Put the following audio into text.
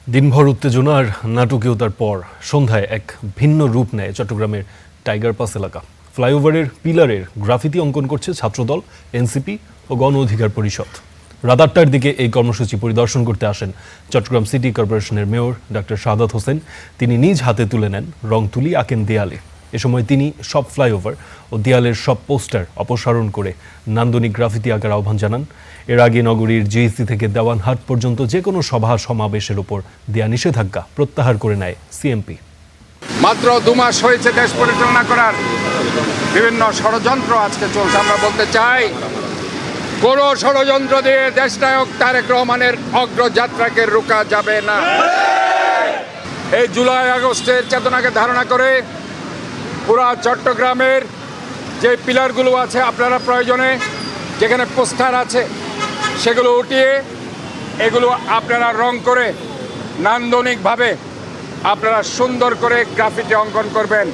দিনভর উত্তেজনা আর নাটকীয়তার পর সন্ধ্যায় এক ভিন্ন রূপ নেয় চট্টগ্রামের টাইগার পাস এলাকা। ফ্লাইওভারের পিলারের গ্রাফিতি অঙ্কন করছে ছাত্রদল, এনসিপি ও গণ অধিকার পরিষদ। রাত ৮টার দিকে এই কর্মসূচি পরিদর্শন করতে আসেন চট্টগ্রাম সিটি কর্পোরেশনের মেয়র ডক্টর শাহাদাত হোসেন। তিনি নিজ হাতে তুলে নেন রং তুলি, আঁকেন দেয়ালে। এ সময় তিনি সব ফ্লাইওভার ও দেয়ালের সব পোস্টার অপসারণ করে নান্দনিক গ্রাফিতি আঁকার আহ্বান জানান। এর আগে নগরীর জিইসি থেকে দেওয়ানহাট পর্যন্ত যে কোনো সভা সমাবেশের উপর দেয়া নিষেধাজ্ঞা প্রত্যাহার করে নেয় সিএমপি। মাত্র 2 মাস হয়েছে দেশ পরিচালনা করার বিভিন্ন ষড়যন্ত্র আজকে চলছে। আমরা বলতে চাই, কোনো ষড়যন্ত্র দিয়ে দেশনায়ক তারেক রহমানের অগ্রযাত্রাকে রোকা যাবে না। এই জুলাই আগস্টের চেতনাকে ধারণা করে পুরা চট্টগ্রামের যে পিলারগুলো আছে, আপনারা প্রয়োজনে যেখানে পোস্টার আছে সেগুলো উঠিয়ে এগুলো আপনারা রং করে নান্দনিকভাবে আপনারা সুন্দর করে গ্রাফিতি অঙ্কন করবেন।